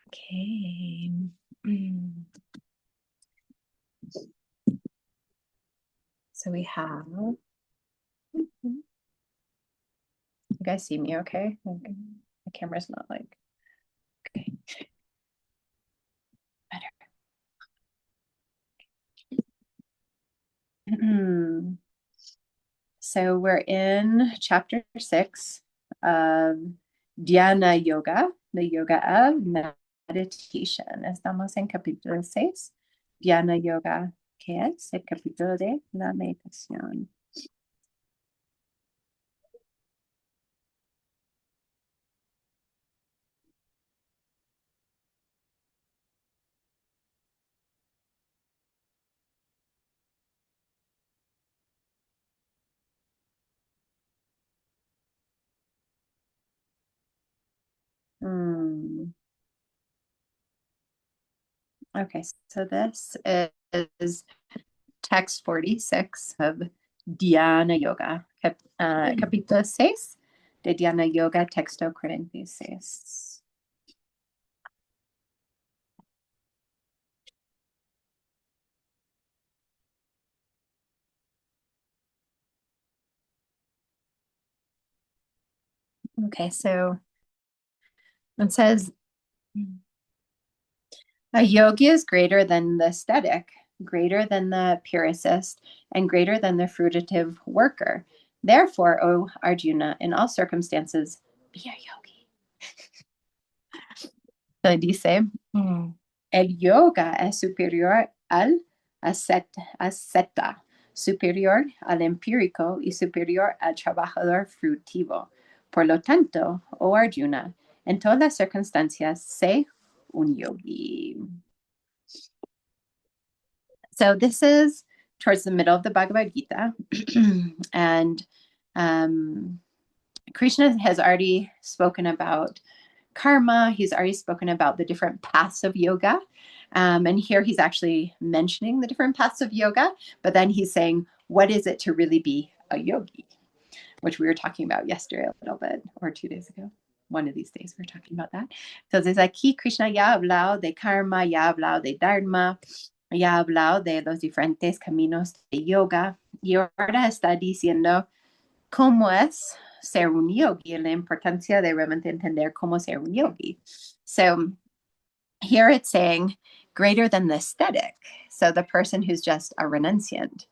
Okay. Mm. So we have, you guys see me okay? Okay. The camera's not like, okay, better. So we're in chapter 6 of Dhyana Yoga, the yoga of meditation. Estamos en capítulo 6. Dhyana Yoga, ¿qué es? El capítulo de la meditación. Mm. Okay, so this is text 46 of Dhyana Yoga, capítulo 6 de Dhyana Yoga, texto 46. Okay, so it says, a yogi is greater than the aesthetic, greater than the puricist, and greater than the fruitive worker. Therefore, O Arjuna, in all circumstances, be a yogi. So dice, el yoga es superior al asceta, superior al empírico y superior al trabajador frutivo. Por lo tanto, O Arjuna, en todas las circunstancias, sé un yogi. So this is towards the middle of the Bhagavad Gita. And Krishna has already spoken about karma. He's already spoken about the different paths of yoga. And here he's actually mentioning the different paths of yoga, but then he's saying, what is it to really be a yogi? Which we were talking about yesterday a little bit, or 2 days ago. One of these days we're talking about that. Entonces aquí Krishna ya ha hablado de karma, ya ha hablado de dharma, ya ha hablado de los diferentes caminos de yoga y ahora está diciendo cómo es ser un yogi, la importancia de realmente entender cómo ser un yogi. So here it's saying greater than the aesthetic. So the person who's just a renunciant.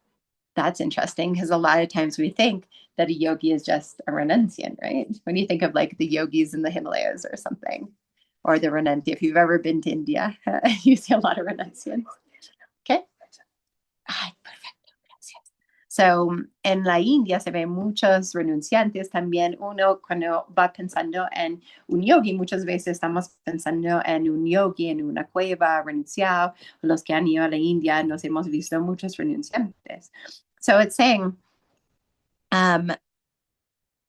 That's interesting because a lot of times we think that a yogi is just a renunciant, right? When you think of like the yogis in the Himalayas or something, or the renunciant, if you've ever been to India, you see a lot of renunciants. Okay. Ay, perfecto. Gracias. So, en la India se ven muchos renunciantes también. Uno cuando va pensando en un yogi, muchas veces estamos pensando en un yogi en una cueva renunciado. Los que han ido a la India nos hemos visto muchos renunciantes. So it's saying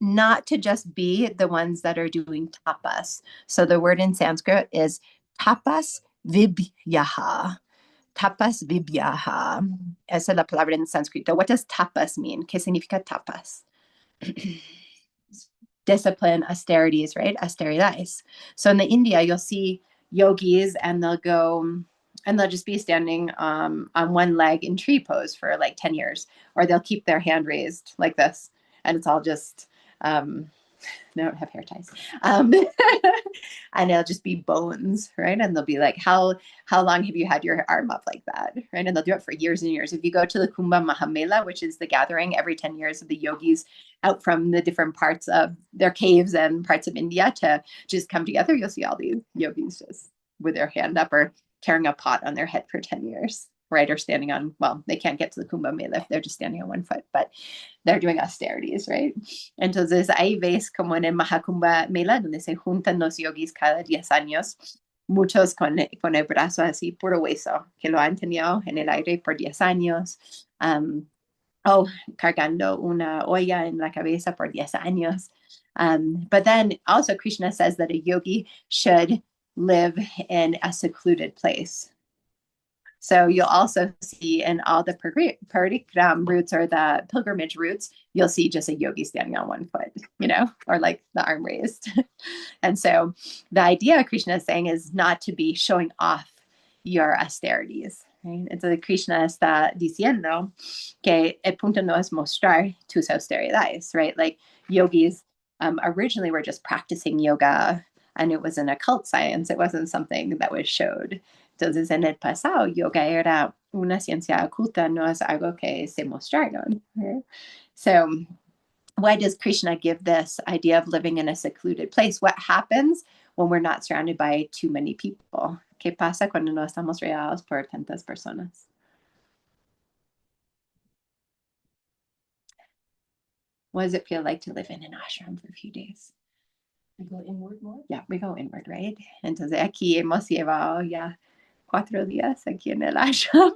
not to just be the ones that are doing tapas. So the word in Sanskrit is tapas vibhyaha. Tapas vibhyaha. Esa es la palabra en sánscrito. What does tapas mean? ¿Qué significa tapas? Discipline, austerities, right? Austeridades. So in the India, you'll see yogis and they'll go and they'll just be standing on one leg in tree pose for like 10 years, or they'll keep their hand raised like this. And it's all just, they don't have hair ties. And it'll just be bones, right? And they'll be like, how long have you had your arm up like that? Right? And they'll do it for years and years. If you go to the Kumbh Mahamela, which is the gathering every 10 years of the yogis out from the different parts of their caves and parts of India to just come together, you'll see all these yogis just with their hand up or carrying a pot on their head for 10 years. Right, or standing on, well, they can't get to the Kumbh Mela if they're just standing on one foot, but they're doing austerities, right? Entonces ahí ves como en el Mahakumbha Mela, donde se juntan los yogis cada 10 años, muchos con el brazo así puro hueso, que lo han tenido en el aire por 10 años, o cargando una olla en la cabeza por 10 años. But then also Krishna says that a yogi should live in a secluded place. So you'll also see in all the parigram routes or the pilgrimage routes, you'll see just a yogi standing on one foot, or like the arm raised. And so the idea Krishna is saying is not to be showing off your austerities. Right? Entonces Krishna está diciendo que el punto no es mostrar tus austeridades, right? Like yogis originally were just practicing yoga, and it was an occult science. It wasn't something that was showed. Entonces, en el pasado, yoga era una ciencia oculta, no es algo que se mostraron. Right? So, why does Krishna give this idea of living in a secluded place? What happens when we're not surrounded by too many people? ¿Qué pasa cuando no estamos rodeados por tantas personas? What does it feel like to live in an ashram for a few days? We go inward more? Yeah, we go inward, right? Entonces aquí hemos llevado ya 4 días aquí en el ashram,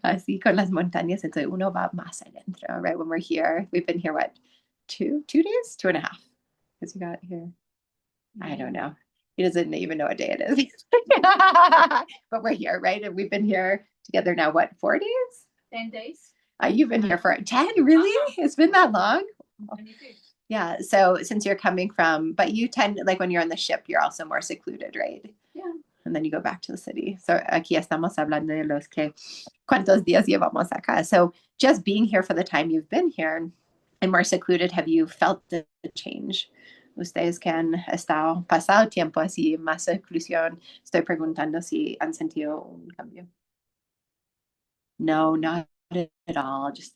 así con las montañas. Entonces uno va más adentro, right? When we're here, we've been here, what, 2 days? 2.5, because we got here. I don't know. He doesn't even know what day it is. But we're here, right? And we've been here together now, what, 4 days? 10 days. You've been here for 10, really? It's been that long? 22. Yeah. So since you're coming from, but you tend, like when you're on the ship, you're also more secluded, right? Yeah. And then you go back to the city. So aquí estamos hablando de los que cuántos días llevamos acá. So just being here for the time you've been here and more secluded, have you felt the change? Ustedes que han pasado tiempo así, más seclusión, estoy preguntando si han sentido un cambio. No, not at all. Just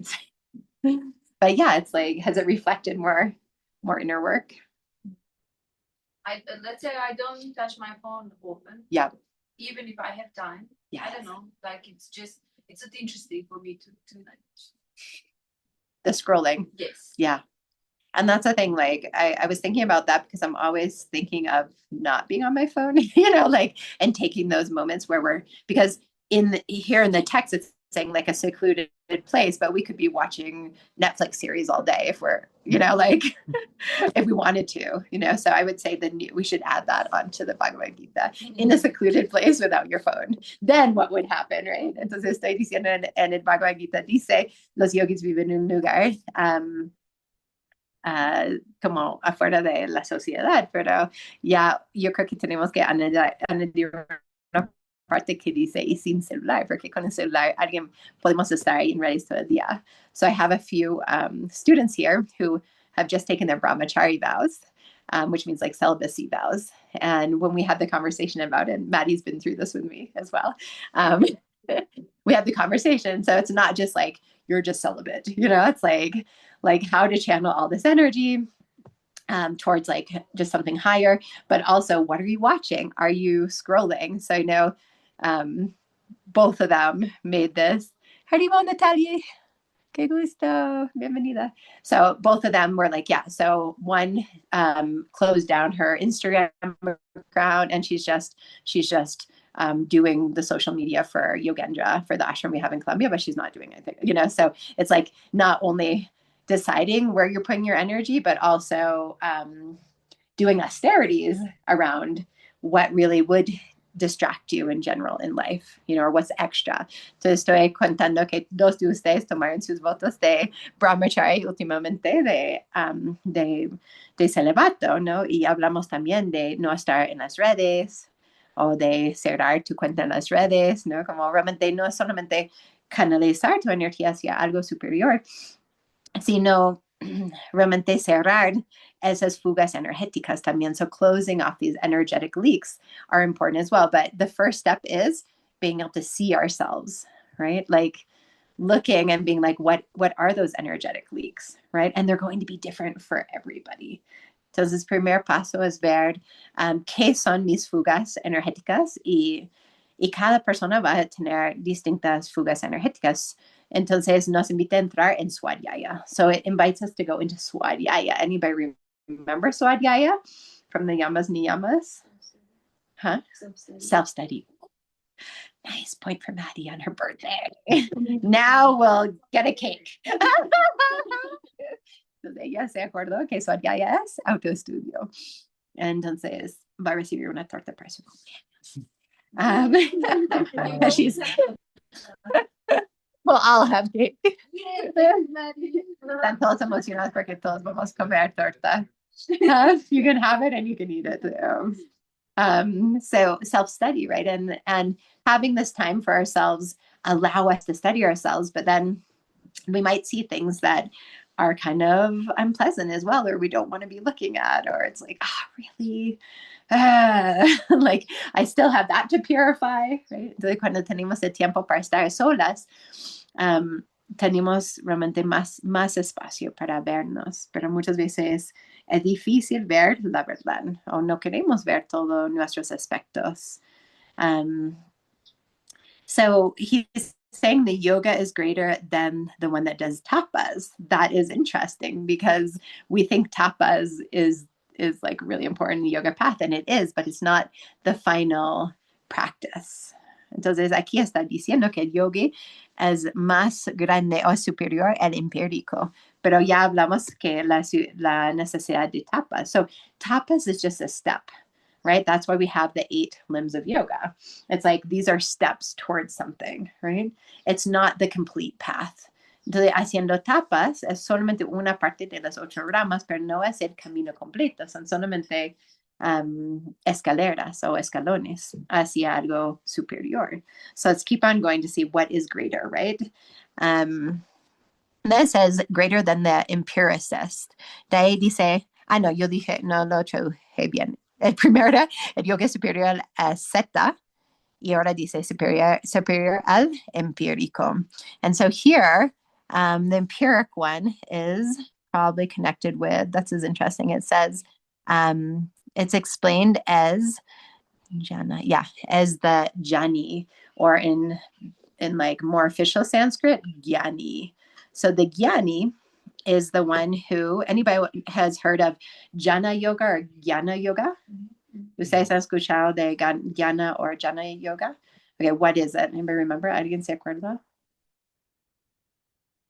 but yeah, it's like, has it reflected more inner work? Let's say I don't touch my phone often. Yeah. Even if I have time. Yeah. I don't know. Like it's not interesting for me to like the scrolling. Yes. Yeah. And that's the thing, like I was thinking about that because I'm always thinking of not being on my phone, like, and taking those moments where because here in the text, it's saying like a secluded place, but we could be watching Netflix series all day if we're, like if we wanted to, so I would say we should add that onto the Bhagavad Gita, in a secluded place without your phone. Then what would happen, right? Entonces estoy diciendo en el Bhagavad Gita dice, los yogis viven en un lugar como afuera de la sociedad, pero ya yo creo que tenemos que añadir una parte que dice y sin celular, porque con el celular podemos estar ahí en redes todo el día. So I have a few students here who have just taken their brahmachari vows, which means like celibacy vows. And when we had the conversation about it, Maddie's been through this with me as well. We had the conversation. So it's not just like, you're just celibate, it's like how to channel all this energy towards like just something higher, but also what are you watching? Are you scrolling? So I know both of them made this. Harimo, Natalia. Que gusto. Bienvenida. So both of them were like, yeah. So one closed down her Instagram account, and she's just doing the social media for Yogendra, for the ashram we have in Colombia, but she's not doing anything, so it's like not only deciding where you're putting your energy, but also doing austerities around what really would distract you in general in life, or what's extra. Entonces estoy contando que 2 de ustedes tomaron sus votos de brahmachari últimamente de celibato, ¿no? Y hablamos también de no estar en las redes o de cerrar tu cuenta en las redes, ¿no? Como realmente no es solamente canalizar tu energía hacia algo superior, sino realmente cerrar esas fugas energéticas también. So closing off these energetic leaks are important as well. But the first step is being able to see ourselves, right? Like looking and being like, what are those energetic leaks, right? And they're going to be different for everybody. Entonces, primer paso es ver qué son mis fugas energéticas y cada persona va a tener distintas fugas energéticas. Entonces nos invita a entrar en Swadhyaya. So it invites us to go into Swadhyaya. Anybody remember Swadhyaya from the Yamas Niyamas? Huh? Self-study. Nice point for Maddie on her birthday. Now we'll get a cake. Entonces ella se acordó que Swadhyaya es autoestudio. Entonces va a recibir una torta para su cumpleaños. We'll all have cake. Yes, Maddie. Están todos emocionados porque todos vamos a comer torta. You can have it and you can eat it too. So self-study, right? And having this time for ourselves allow us to study ourselves, but then we might see things that are kind of unpleasant as well, or we don't want to be looking at, or it's like, really? Like I still have that to purify, right? Entonces, cuando tenemos el tiempo para estar solas, tenemos realmente más espacio para vernos, pero muchas veces es difícil ver la verdad o no queremos ver todos nuestros aspectos. Um, so he's saying the yoga is greater than the one that does tapas. That is interesting because we think tapas is like really important in the yoga path, and it is, but it's not the final practice. Entonces aquí está diciendo que el yogi es más grande o superior al empírico, pero ya hablamos que la necesidad de tapas. So tapas is just a step, right? That's why we have the 8 limbs of yoga. It's like these are steps towards something, right? It's not the complete path. Entonces, haciendo tapas es solamente una parte de las 8 ramas, pero no es el camino completo, son solamente escaleras o escalones hacia algo superior. So let's keep on going to see what is greater, right? Then it says greater than the empiricist. De ahí dice, no, yo dije, no lo traduje bien. El primero, el yoga superior a zeta, y ahora dice superior al empírico. And so here, the empiric one is probably connected with, this is interesting. It says, it's explained as jhana, as the jhani, or in like more official Sanskrit, jnani. So the jnani is the one who, anybody has heard of jhana yoga or jnana yoga? ¿Ustedes han escuchado de jnana or jhana yoga? Okay, what is it? Anybody remember? ¿Alguien se acuerda?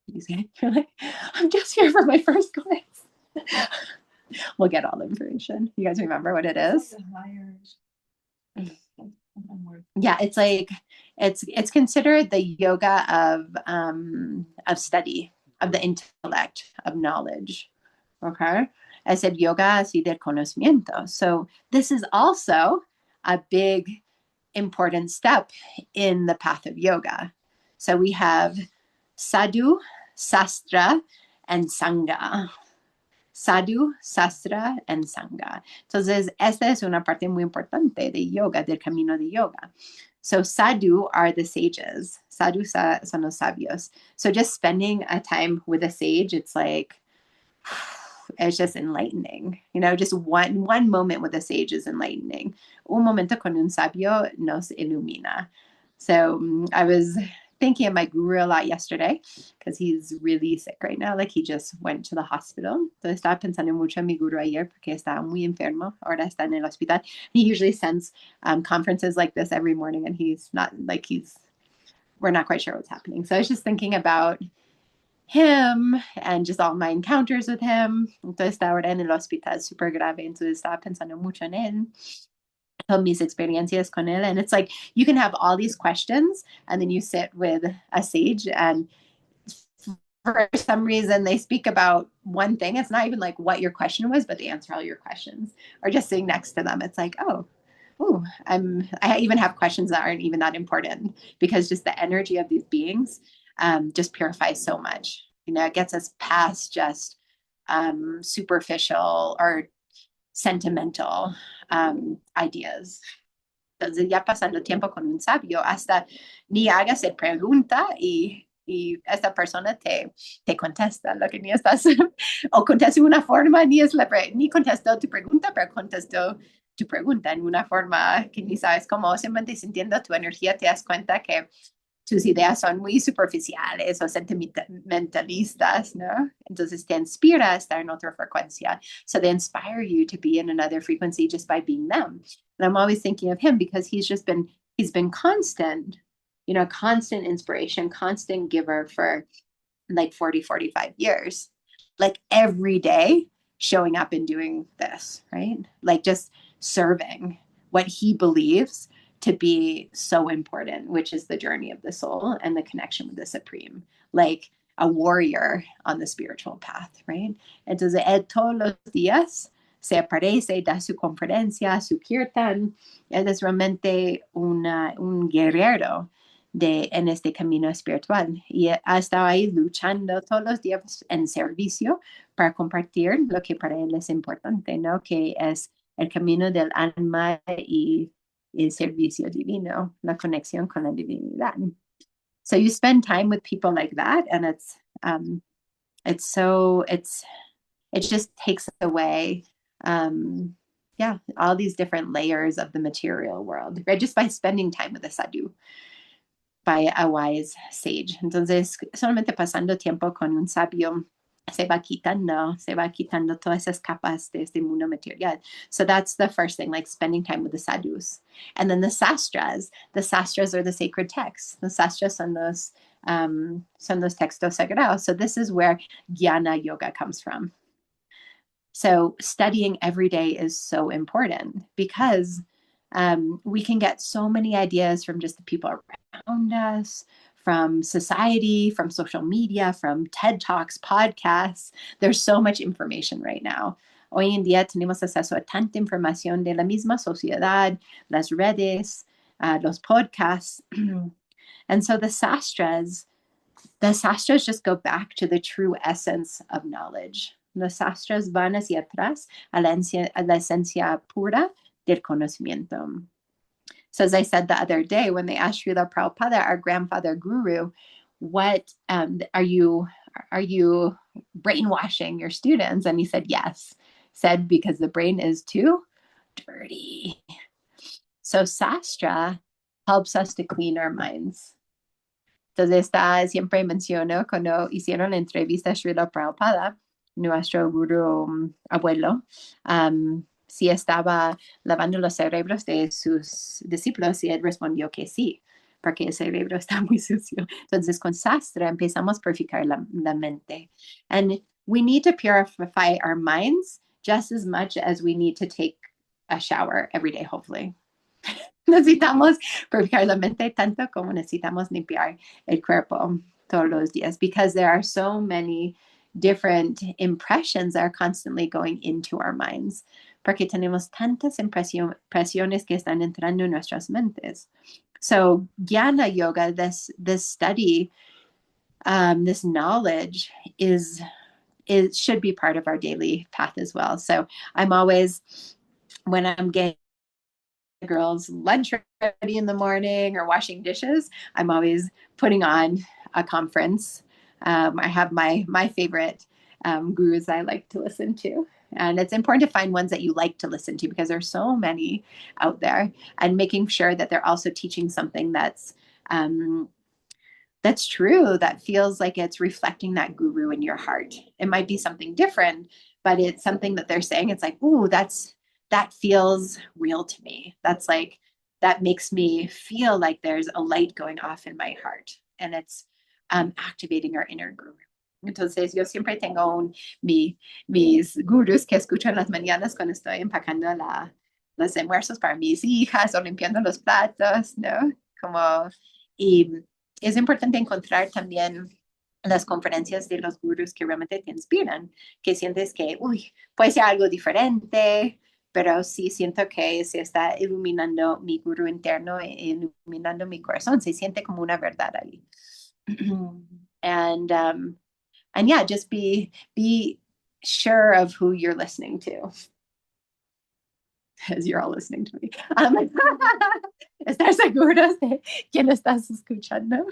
You're like, I'm just here for my first class. We'll get all the information. You guys remember what it is? Yeah, it's like it's considered the yoga of study, of the intellect, of knowledge. Okay. I said yoga así del conocimiento. So this is also a big important step in the path of yoga. So we have sadhu, sastra, and sangha. Sadhu, Sastra, and Sangha. Entonces, esta es una parte muy importante de yoga, del camino de yoga. So, sadhu are the sages. Sadhu son los sabios. So, just spending a time with a sage, it's like, it's just enlightening. Just one moment with a sage is enlightening. Un momento con un sabio nos ilumina. So, I was thinking of my guru a lot yesterday because he's really sick right now. Like he just went to the hospital. Entonces estaba pensando mucho en mi guru ayer porque estaba muy enfermo. Ahora está en el hospital. He usually sends conferences like this every morning, and he's not like we're not quite sure what's happening. So I was just thinking about him and just all my encounters with him. Entonces está ahora en el hospital súper grave. Entonces estaba pensando mucho en él. Mis experiencias con él. And it's like you can have all these questions and then you sit with a sage, and for some reason they speak about one thing. It's not even like what your question was, but they answer all your questions. Or just sitting next to them, it's like, I even have questions that aren't even that important, because just the energy of these beings just purifies so much. It gets us past just superficial or sentimental ideas. Entonces, ya pasando tiempo con un sabio, hasta ni hagas pregunta y esta persona te contesta lo que ni estás, o contesta de una forma, ni contestó tu pregunta, pero contestó tu pregunta en una forma que ni sabes cómo, simplemente sintiendo tu energía te das cuenta que tus ideas son muy superficiales o sentimentalistas, ¿no? Entonces te inspira a estar en otra frecuencia. So they inspire you to be in another frequency just by being them. And I'm always thinking of him because he's been constant, constant inspiration, constant giver for like 40, 45 years. Like every day showing up and doing this, right? Like just serving what he believes to be so important, which is the journey of the soul and the connection with the Supreme, like a warrior on the spiritual path, right? Entonces, él todos los días se aparece, da su conferencia, su kirtan. Él es realmente un guerrero en este camino espiritual y ha estado ahí luchando todos los días en servicio para compartir lo que para él es importante, ¿no? Que es el camino del alma y el servicio divino, la conexión con la divinidad. So you spend time with people like that, and it just takes away, yeah, all these different layers of the material world, right? Just by spending time with a sadhu, by a wise sage. Entonces, solamente pasando tiempo con un sabio se va quitando todas esas capas de este mundo material. So that's the first thing, like spending time with the sadhus. And then the sastras are the sacred texts. The sastras son los textos sagrados. So this is where jnana yoga comes from. So studying every day is so important because we can get so many ideas from just the people around us, from society, from social media, from TED Talks, podcasts. There's so much information right now. Hoy en día tenemos acceso a tanta información de la misma sociedad, las redes, los podcasts. And so the sastras just go back to the true essence of knowledge. Los sastras van hacia atrás a la esencia pura del conocimiento. So as I said the other day, when they asked Srila Prabhupada, our grandfather guru, what are you brainwashing your students? And he said, yes. Said, because the brain is too dirty. So sastra helps us to clean our minds. Entonces, siempre menciono cuando hicieron la entrevista a Srila Prabhupada, nuestro guru abuelo, si estaba lavando los cerebros de sus discípulos y él respondió que sí, porque el cerebro está muy sucio. Entonces, con sastra empezamos a purificar la mente. And we need to purify our minds just as much as we need to take a shower every day, hopefully. Necesitamos purificar la mente tanto como necesitamos limpiar el cuerpo todos los días, because there are so many different impressions that are constantly going into our minds, porque tenemos tantas impresiones que están entrando en nuestras mentes. So jnana yoga, this study, this knowledge it should be part of our daily path as well. So I'm always, when I'm getting girls lunch ready in the morning or washing dishes, I'm always putting on a conference. I have my favorite gurus I like to listen to. And it's important to find ones that you like to listen to, because there's so many out there, and making sure that they're also teaching something that's true, that feels like it's reflecting that guru in your heart. It might be something different, but it's something that they're saying. It's like, ooh, that feels real to me. That makes me feel like there's a light going off in my heart, and it's activating our inner guru. Entonces, yo siempre tengo mis gurus que escucho en las mañanas cuando estoy empacando los almuerzos para mis hijas o limpiando los platos, ¿no? Y es importante encontrar también las conferencias de los gurus que realmente te inspiran, que sientes que, uy, puede ser algo diferente, pero sí siento que se está iluminando mi guru interno, iluminando mi corazón. Se siente como una verdad ahí. And yeah, just be sure of who you're listening to, as you're all listening to me. Estar seguros de quién estás escuchando.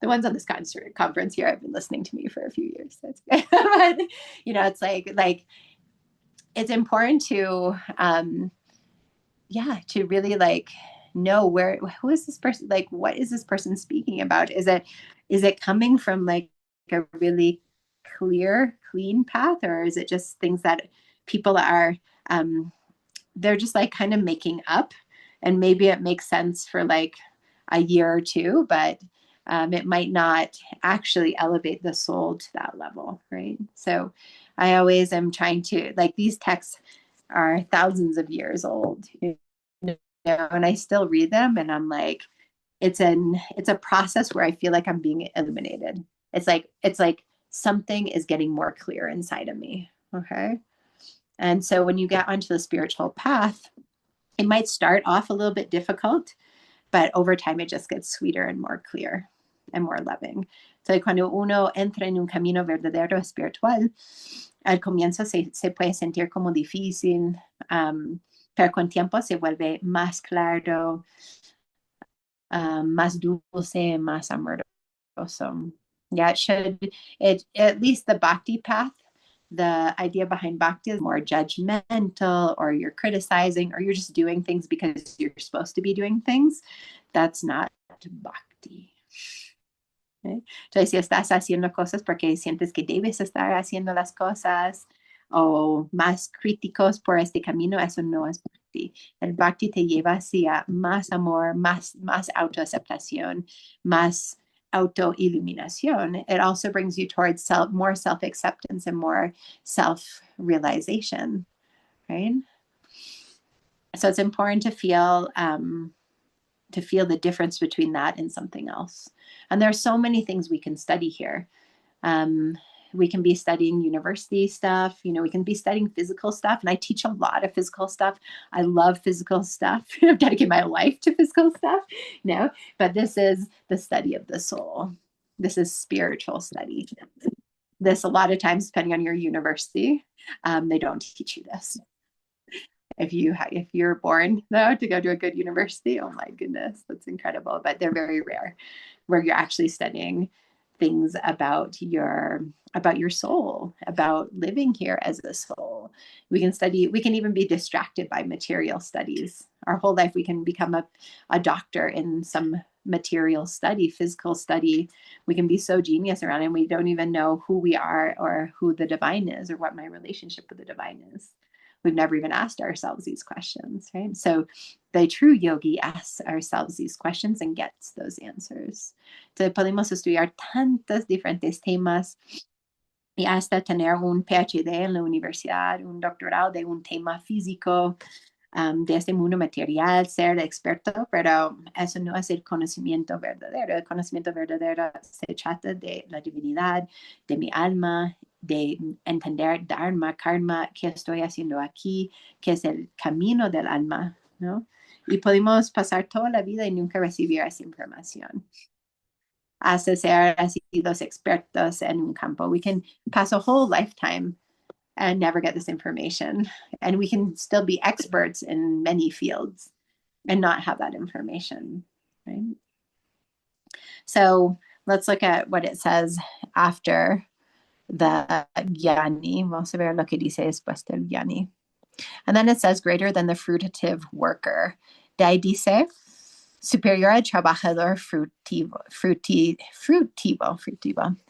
The ones on this conference here have been listening to me for a few years. That's good. But, it's like it's important to to really know who is this person, what is this person speaking about? Is it coming from a really clean path, or is it just things that people are they're just kind of making up, and maybe it makes sense for a year or two, but it might not actually elevate the soul to that level, right? So I always am trying to, these texts are thousands of years old. and I still read them and I'm like, it's a process where I feel like I'm being illuminated. It's like something is getting more clear inside of me. Okay. And so when you get onto the spiritual path, it might start off a little bit difficult, but over time it just gets sweeter and more clear and more loving. So cuando uno entra en un camino verdadero espiritual, al comienzo se puede sentir como difícil, pero con tiempo se vuelve más claro, más dulce, más amoroso. Yeah, it should, it at least the bhakti path, the idea behind bhakti is more judgmental, or you're criticizing, or you're just doing things because you're supposed to be doing things. That's not bhakti. ¿Eh? Entonces, si estás haciendo cosas porque sientes que debes estar haciendo las cosas, o más críticos por este camino, eso no es bhakti. El bhakti te lleva hacia más amor, más autoaceptación, más auto-illuminación. It also brings you towards more self-acceptance and more self-realization, right? So it's important to feel the difference between that and something else. And there are so many things we can study here. We can be studying university stuff, we can be studying physical stuff. And I teach a lot of physical stuff. I love physical stuff. I've dedicated my life to physical stuff, but this is the study of the soul. This is spiritual study. This, a lot of times, depending on your university, they don't teach you this. If you're born though to go to a good university, oh my goodness, that's incredible. But they're very rare, where you're actually studying things about your soul, about living here as a soul. We can even be distracted by material studies. Our whole life we can become a doctor in some material study, physical study. We can be so genius around it, and we don't even know who we are or who the divine is or what my relationship with the divine is. We've never even asked ourselves these questions, right? So the true yogi asks ourselves these questions and gets those answers. Entonces podemos estudiar tantos diferentes temas y hasta tener un PhD en la universidad, un doctorado de un tema físico, de este mundo material, ser experto, pero eso no es el conocimiento verdadero. El conocimiento verdadero se trata de la divinidad, de mi alma, de entender dharma, karma, qué estoy haciendo aquí, qué es el camino del alma, ¿no? Y podemos pasar toda la vida y nunca recibir esa información. Hasta ser así los expertos en un campo. We can pass a whole lifetime and never get this information. And we can still be experts in many fields and not have that information, right? So let's look at what it says after the Jnani. Vamos a ver lo que dice después del Jnani. And then it says greater than the fruitative worker. De ahí dice superior al trabajador frutivo.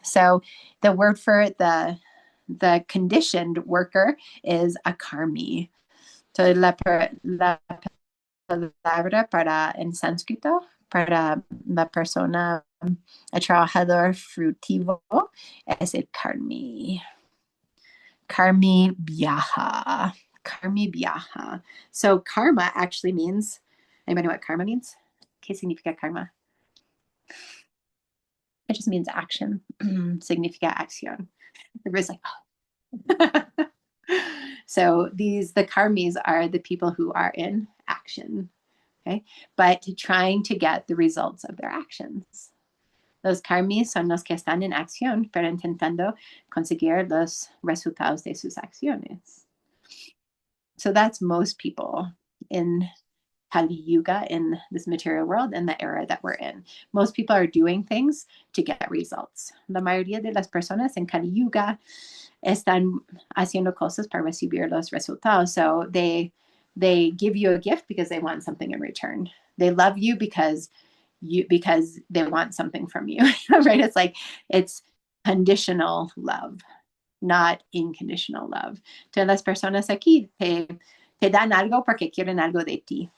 So the word for the conditioned worker is a karmi. So la palabra para en sánscrito para la persona, el trabajador frutivo, es el karmi. Karmi viaja. Karmi viaja. So karma actually means, anybody know what karma means? ¿Qué significa karma? It just means action. Significa acción. Everybody's like, oh. So the karmis are the people who are in action, okay? But trying to get the results of their actions. Los karmis son los que están en acción, pero intentando conseguir los resultados de sus acciones. So that's most people in Kali Yuga, in this material world, in the era that we're in. Most people are doing things to get results. La mayoría de las personas en Kali Yuga están haciendo cosas para recibir los resultados. So they give you a gift because they want something in return. They love you because they want something from you, right? It's conditional love, not unconditional love. Entonces las personas aquí te dan algo porque quieren algo de ti.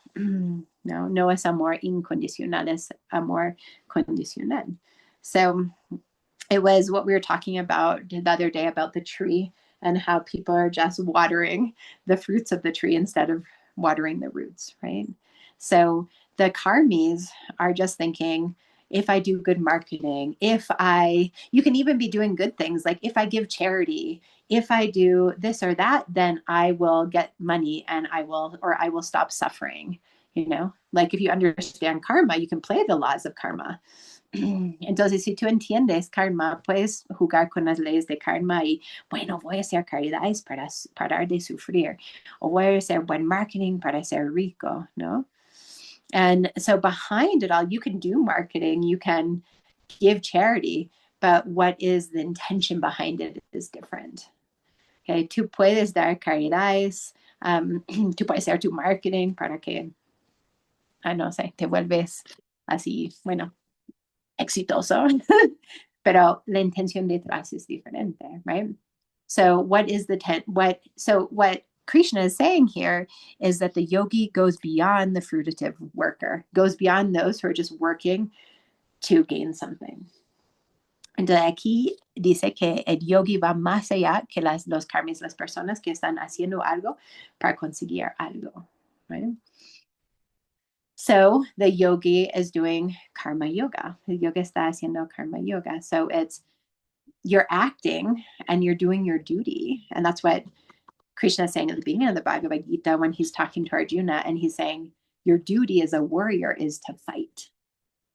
No es amor incondicional, es amor condicional. So it was what we were talking about the other day about the tree and how people are just watering the fruits of the tree instead of watering the roots, right? So the karmis are just thinking, if I do good marketing, you can even be doing good things. Like if I give charity, if I do this or that, then I will get money and I will stop suffering. Like if you understand karma, you can play the laws of karma. Entonces, si tú entiendes karma, puedes jugar con las leyes de karma y, bueno, voy a hacer caridades para parar de sufrir, o voy a hacer buen marketing para ser rico, ¿no? And so behind it all, you can do marketing, you can give charity, but what is the intention behind it is different. Okay, tú puedes dar caridades, tú puedes hacer tu marketing para que, no sé, te vuelves así, bueno, exitoso, pero la intención detrás es diferente, right? So what is what Krishna is saying here is that the yogi goes beyond the fruitative worker, goes beyond those who are just working to gain something. Entonces aquí dice que el yogi va más allá que los karmis, las personas que están haciendo algo para conseguir algo, right? So the yogi is doing karma yoga. The yoga está haciendo karma yoga. So you're acting and you're doing your duty. And that's what Krishna is saying at the beginning of the Bhagavad Gita when he's talking to Arjuna, and he's saying, your duty as a warrior is to fight.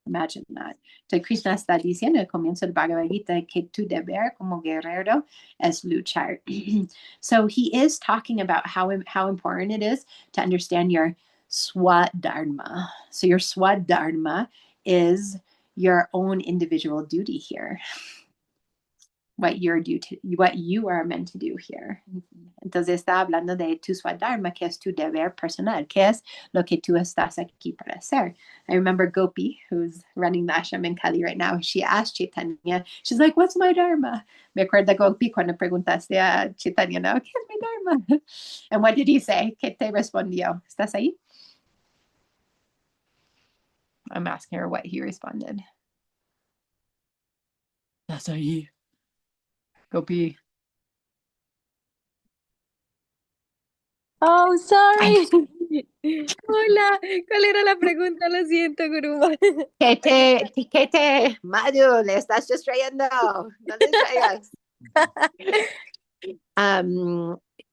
Imagine that. So Krishna está diciendo al comienzo del Bhagavad Gita que tu deber como guerrero es luchar. So he is talking about how important it is to understand your swadharma. So your swadharma is your own individual duty here. What you are meant to do here. Entonces está hablando de tu swadharma, que es tu deber personal, que es lo que tú estás aquí para hacer. I remember Gopi, who's running the ashram in Cali right now, she asked Chaitanya, she's like, what's my dharma? Me acuerdo, Gopi, cuando preguntaste a Chaitanya, ¿no? ¿Qué es mi dharma? And what did he say? ¿Qué te respondió? ¿Estás ahí? I'm asking her what he responded. ¿Estás ahí? Gopi. Oh, sorry. Hola, ¿cuál era la pregunta? Lo siento, Guruma. ¿Qué te, Madu, le estás distrayendo? No le distraigas.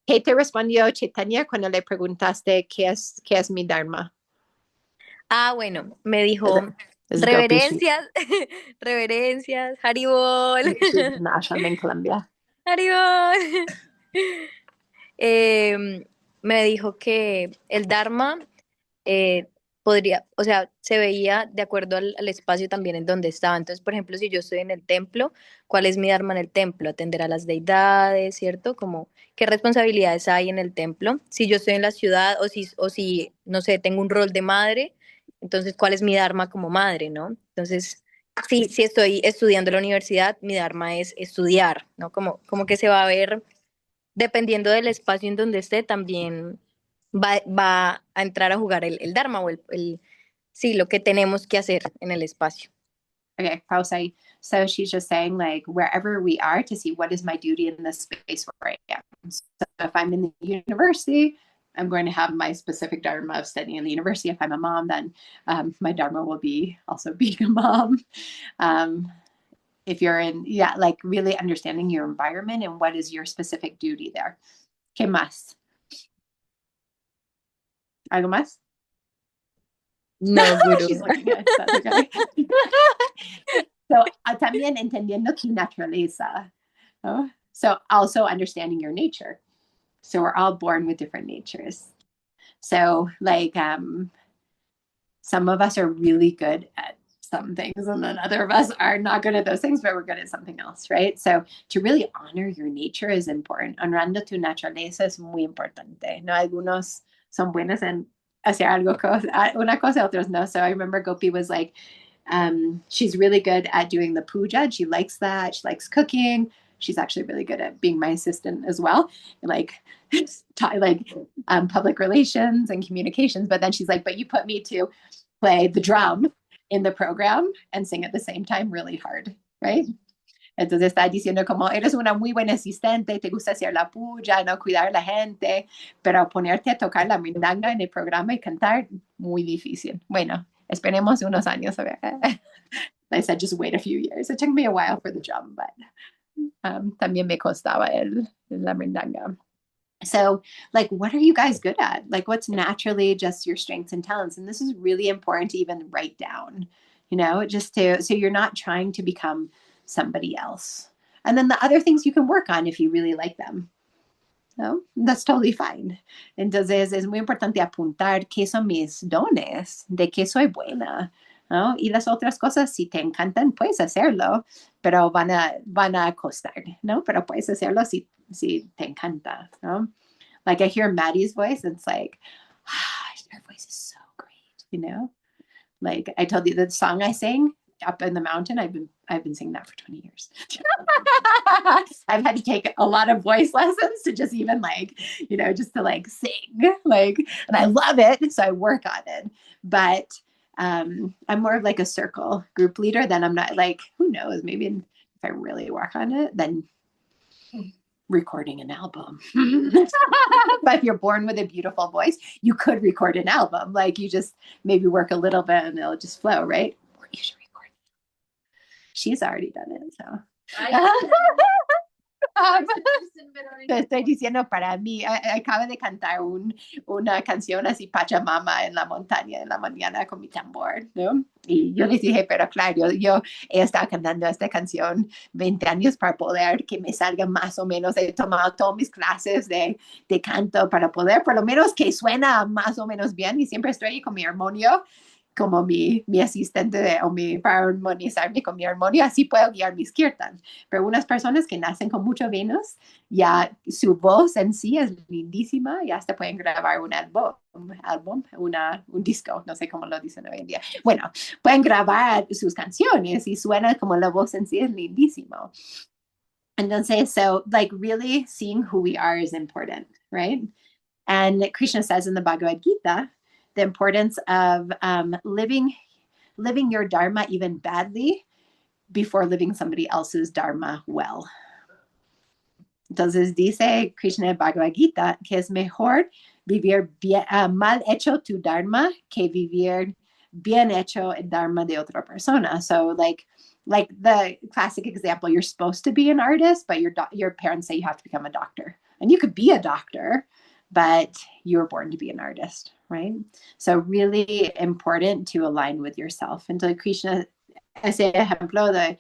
¿Qué te respondió Chaitanya cuando le preguntaste qué es mi dharma? Ah, bueno, me dijo reverencias, reverencias, Haribol. Ashram en Colombia. Haribol. Me dijo que el Dharma podría, o sea, se veía de acuerdo al espacio también en donde estaba. Entonces, por ejemplo, si yo estoy en el templo, ¿cuál es mi Dharma en el templo? Atender a las deidades, ¿cierto? Como, ¿qué responsabilidades hay en el templo? Si yo estoy en la ciudad o si, no sé, tengo un rol de madre, entonces, ¿cuál es mi Dharma como madre, no? Entonces, si estoy estudiando en la universidad, mi Dharma es estudiar, ¿no? Como que se va a ver dependiendo del espacio en donde esté, también va a entrar a jugar el Dharma o sí, lo que tenemos que hacer en el espacio. Okay, pausa. So she's just saying, like, wherever we are, to see what is my duty in this space where I am. So if I'm in the university, I'm going to have my specific dharma of studying in the university. If I'm a mom, then my dharma will be also being a mom. If you're like really understanding your environment and what is your specific duty there. ¿Qué más? ¿Algo más? No, Guru. She's looking at us. Okay. So, también entendiendo tu naturaleza. ¿No? So, also understanding your nature. So, we're all born with different natures. So, like, some of us are really good at some things, and then other of us are not good at those things, but we're good at something else, right? So, to really honor your nature is important. Honrando tu naturaleza es muy importante. No, algunos son buenos en hacer algo, una cosa, otros no. So, I remember Gopi was like, she's really good at doing the puja. She likes that. She likes cooking. She's actually really good at being my assistant as well, like public relations and communications. But then she's like, but you put me to play the drum in the program and sing at the same time really hard, right? Entonces está diciendo como, eres una muy buena asistente, te gusta hacer la puya, no cuidar a la gente, pero ponerte a tocar la mindanga en el programa y cantar, muy difícil. Bueno, esperemos unos años a ver. I said just wait a few years. It took me a while for the job, but también me costaba la mindanga. So, like, what are you guys good at? Like, what's naturally just your strengths and talents? And this is really important to even write down, just so you're not trying to become somebody else. And then the other things you can work on if you really like them. No, that's totally fine. Entonces, es muy importante apuntar qué son mis dones, de qué soy buena, ¿no? Y las otras cosas, si te encantan, puedes hacerlo, pero van a costar, ¿no? Pero puedes hacerlo si te encanta, ¿no? Like I hear Maddie's voice, and it's like, her voice is so great, Like I told you the song I sang up in the mountain, I've been singing that for 20 years. I've had to take a lot of voice lessons to just even just to sing, and I love it, so I work on it. But I'm more of like a circle group leader. Then I'm not who knows, maybe if I really work on it, then recording an album. But if you're born with a beautiful voice, you could record an album. You just maybe work a little bit and it'll just flow, right? Or you should record it. She's already done it, so. Te estoy diciendo, para mí, acabo de cantar una canción así, Pachamama, en la montaña, en la mañana con mi tambor, ¿no? Y yo les dije, pero claro, yo he estado cantando esta canción 20 años para poder que me salga más o menos. He tomado todas mis clases de canto para poder, por lo menos que suena más o menos bien, y siempre estoy ahí con mi armonio, como mi asistente para armonizarme con mi armonio, así puedo guiar mis kirtans. Pero unas personas que nacen con mucho Venus, ya su voz en sí es lindísima, y hasta pueden grabar un álbum, un disco, no sé cómo lo dicen hoy en día. Bueno, pueden grabar sus canciones y suena como la voz en sí es lindísimo. Entonces, so really seeing who we are is important, right? And Krishna says in the Bhagavad Gita, the importance of living your dharma even badly before living somebody else's dharma well. Entonces dice Krishna en Bhagavad Gita que es mejor vivir mal hecho tu dharma que vivir bien hecho el dharma de otra persona. So like the classic example, you're supposed to be an artist, but your parents say you have to become a doctor. And you could be a doctor, but you were born to be an artist, right? So really important to align with yourself. Entonces Krishna, ese ejemplo de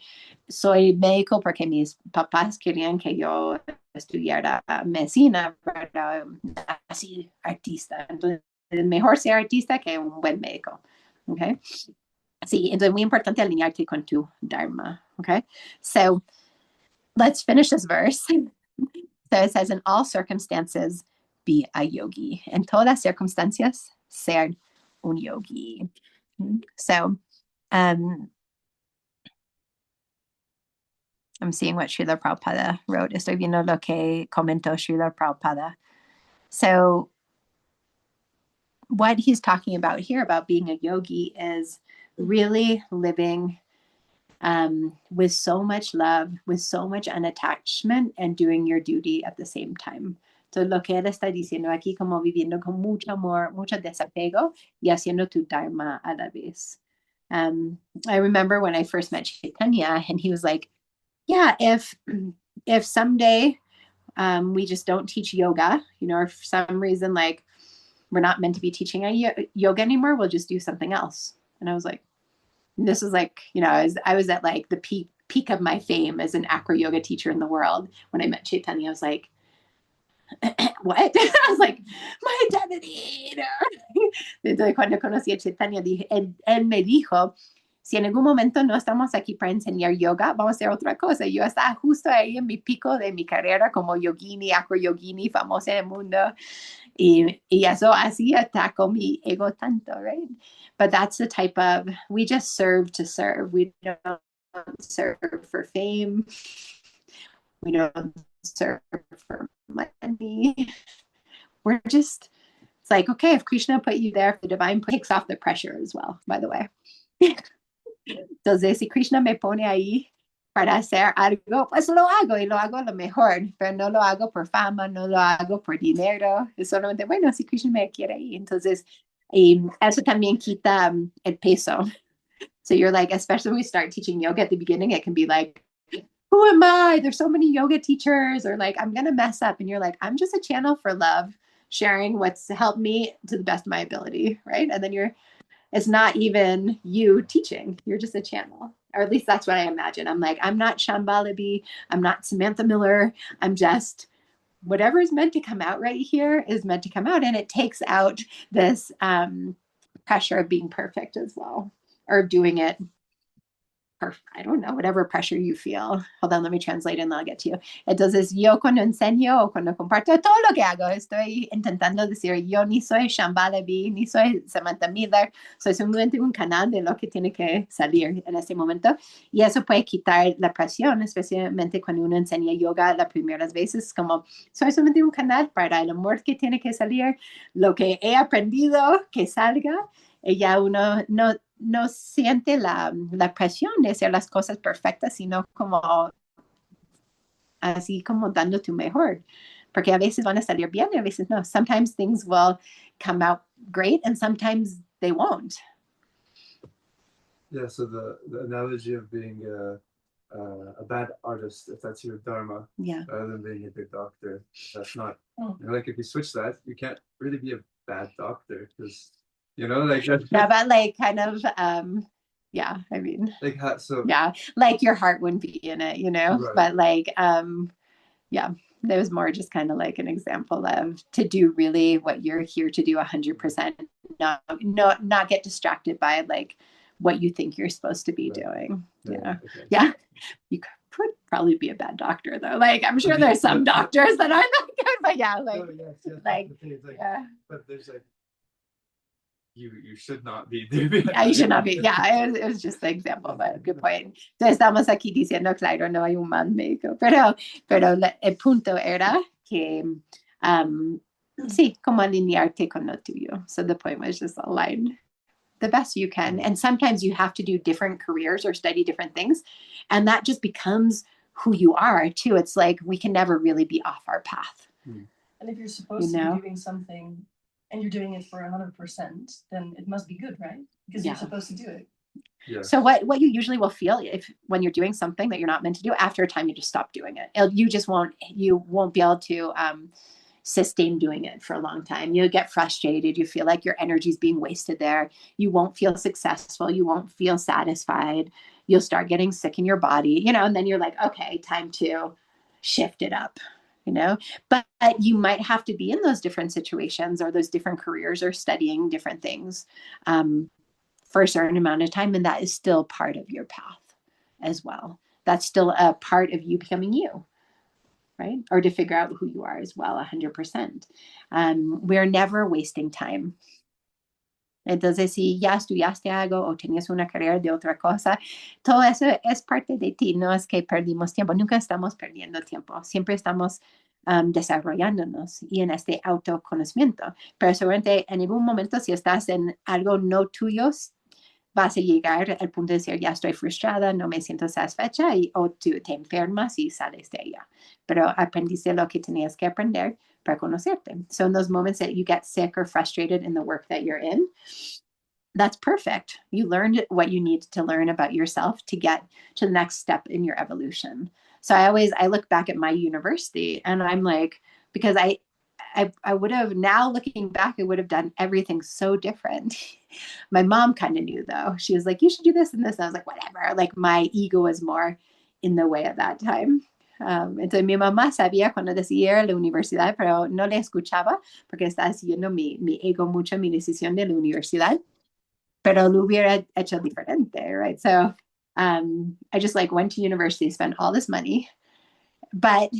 soy médico porque mis papás querían que yo estudiara medicina, pero así artista. Entonces es mejor ser artista que un buen médico, ¿ok? Sí, entonces muy importante alinearte con tu dharma, ¿ok? So let's finish this verse. So it says, in all circumstances, be a yogi. En todas circunstancias, ser un yogi. So, I'm seeing what Srila Prabhupada wrote. Estoy viendo lo que comentó Srila Prabhupada. So, what he's talking about here about being a yogi is really living with so much love, with so much unattachment, and doing your duty at the same time. Entonces, lo que él está diciendo aquí, como viviendo con mucho amor, mucho desapego, y haciendo tu dharma a la vez. I remember when I first met Chaitanya, and he was like, yeah, if someday we just don't teach yoga, or for some reason, we're not meant to be teaching yoga anymore, we'll just do something else. And I was like, this is I was at the peak of my fame as an acro yoga teacher in the world. When I met Chaitanya, I was like, what? I was like, my identity. Entonces, cuando conocí a Chaitanya, él me dijo, si en algún momento no estamos aquí para enseñar yoga, vamos a hacer otra cosa. Yo estaba justo ahí en mi pico de mi carrera como yogini, acro yogini, famosa en el mundo. Y eso así atacó mi ego tanto, right? But that's the type of, we just serve to serve. We don't serve for fame. We don't serve for money. We're just, it's like, okay, if Krishna put you there, if the divine takes off the pressure as well, by the way. Entonces, si Krishna me pone ahí, para hacer algo, pues lo hago y lo hago lo mejor, pero no lo hago por fama, no lo hago por dinero, es solamente, bueno, si Krishna me quiere ahí. Entonces, y eso también quita el peso. So you're like, especially when we start teaching yoga at the beginning, it can be like, who am I? There's so many yoga teachers, or like, I'm going to mess up. And you're like, I'm just a channel for love, sharing what's helped me to the best of my ability. Right. And then it's not even you teaching, you're just a channel. Or at least that's what I imagine. I'm like, I'm not Shambhala. I'm not Samantha Miller. I'm just whatever is meant to come out right here is meant to come out. And it takes out this pressure of being perfect as well, or doing it I don't know, whatever pressure you feel. Hold on, let me translate and I'll get to you. Entonces, yo cuando enseño o cuando comparto todo lo que hago, estoy intentando decir, yo ni soy Shambhala B, ni soy Samantha Miller, soy simplemente un canal de lo que tiene que salir en este momento. Y eso puede quitar la presión, especialmente cuando uno enseña yoga las primeras veces, como soy solamente un canal para el amor que tiene que salir, lo que he aprendido que salga. Y ya uno no siente la presión de hacer las cosas perfectas, sino como así como dando tu mejor. Porque a veces van a salir bien y a veces no. Sometimes things will come out great and sometimes they won't. Yeah, so the analogy of being a bad artist, if that's your dharma, yeah, rather than being a good doctor, that's not. Like if you switch that, you can't really be a bad doctor because like that. Yeah, but like kind of yeah, I mean like so yeah, like your heart wouldn't be in it, right. But like yeah, that was more just kind of like an example of to do really what you're here to do 100%, not get distracted by like what you think you're supposed to be doing. Yeah. You could probably be a bad doctor though. Like I'm sure there's some doctors that aren't that good, but yeah, like, like yeah. But there's like you should not be doing yeah, you should not be. Yeah, it was just the example, but good point. Entonces estamos aquí diciendo, claro, no hay un mal médico, pero el punto era que sí, como alinearte con lo tuyo. So the point was just align the best you can. And sometimes you have to do different careers or study different things. And that just becomes who you are too. It's like we can never really be off our path. And if you're supposed to be doing something and you're doing it for 100%, then it must be good, right? Because you're supposed to do it. Yeah. So what you usually will feel when you're doing something that you're not meant to do, after a time you just stop doing it. You won't be able to sustain doing it for a long time. You'll get frustrated. You feel like your energy is being wasted there. You won't feel successful. You won't feel satisfied. You'll start getting sick in your body, and then you're like, okay, time to shift it up. But you might have to be in those different situations or those different careers or studying different things for a certain amount of time. And that is still part of your path as well. That's still a part of you becoming you, right? Or to figure out who you are as well, 100%. We're never wasting time. Entonces, si ya estudiaste algo o tenías una carrera de otra cosa, todo eso es parte de ti. No es que perdimos tiempo. Nunca estamos perdiendo tiempo. Siempre estamos desarrollándonos y en este autoconocimiento. Pero seguramente en algún momento, si estás en algo no tuyo, vas a llegar al punto de decir, ya estoy frustrada, no me siento satisfecha, o tú te enfermas y sales de ella. Pero aprendiste lo que tenías que aprender para conocerte. So in those moments that you get sick or frustrated in the work that you're in, that's perfect. You learned what you need to learn about yourself to get to the next step in your evolution. So I look back at my university and I'm like, because I would have, now looking back, I would have done everything so different. My mom kind of knew though. She was like, you should do this and this. And I was like, whatever. Like my ego was more in the way at that time. Entonces mi mamá sabía cuando decía ir a la universidad, pero no le escuchaba porque estaba siguiendo mi ego mucho, mi decisión de la universidad, pero lo hubiera hecho diferente, right? So I just like went to university, spent all this money, but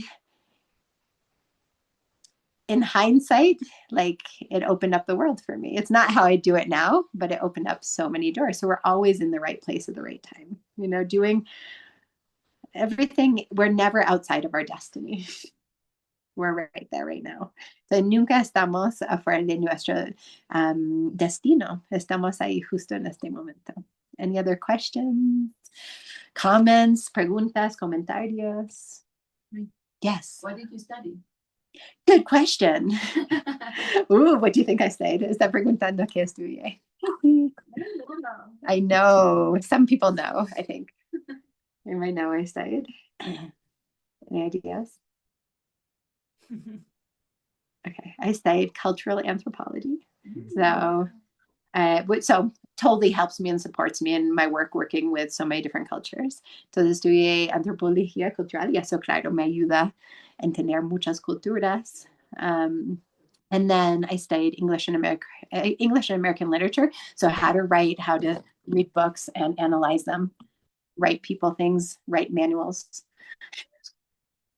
in hindsight, like it opened up the world for me. It's not how I do it now, but it opened up so many doors. So we're always in the right place at the right time, doing everything. We're never outside of our destiny. We're right there right now. So nunca estamos afuera de nuestro destino. Estamos ahí justo en este momento. Any other questions, comments, preguntas, comentarios? Yes. What did you study? Good question. Ooh, what do you think I said? Está preguntando qué estudié. I know. Some people know, I think. You might know I studied. Any ideas? Okay, I studied cultural anthropology. So totally helps me and supports me in my work working with so many different cultures. Entonces estudié antropología cultural y eso, claro, me ayuda a entender muchas culturas. And then I studied English and American literature. So how to write, how to read books and analyze them, write people things, write manuals.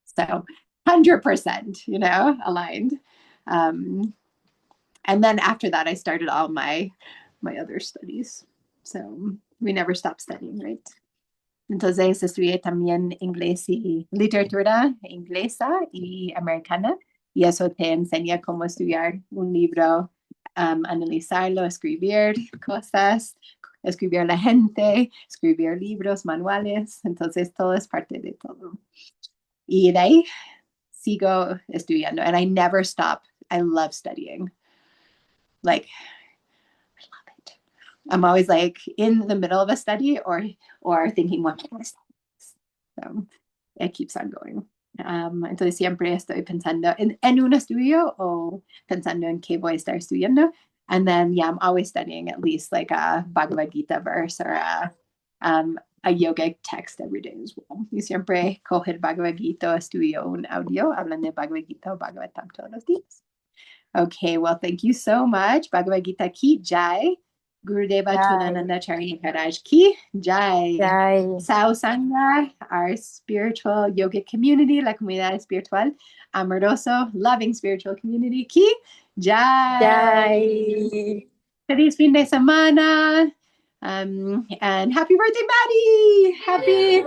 So 100%, aligned. And then after that, I started all my other studies. So we never stopped studying, right? Entonces estudié también inglés y literatura inglesa y americana. Y eso te enseña cómo estudiar un libro, analizarlo, escribir cosas, escribir a la gente, escribir libros, manuales. Entonces todo es parte de todo. Y de ahí sigo estudiando. And I never stop. I love studying. Like, I love it. I'm always like in the middle of a study or thinking, what am I going to study? So it keeps on going. Entonces siempre estoy pensando en un estudio o pensando en qué voy a estar estudiando. And then, I'm always studying at least like a Bhagavad Gita verse or a yoga text every day as well. Y siempre cojo el Bhagavad Gita, estudio un audio, hablan de Bhagavad Gita o Bhagavatam todos los días. Okay, well, thank you so much. Bhagavad Gita ki jai. Gurudeva Tunananda Charya Maharaj ki jai. Sao Sangha, our spiritual yogic community, la comunidad espiritual, amoroso, loving spiritual community ki jai. Feliz fin de semana. And happy birthday, Maddie! Happy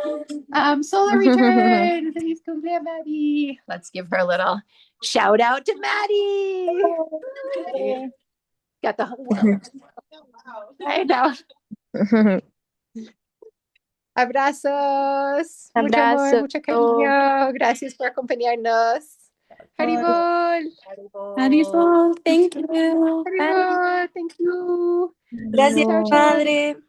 solar return! Feliz cumpleaños, Maddie! Let's give her a little shout out to Maddie! Got the whole world. I know. Abrazos. Mucho amor, mucho cariño. Gracias por acompañarnos. Haribol. Haribol, thank you. Haribol, thank you. Gracias, Padre.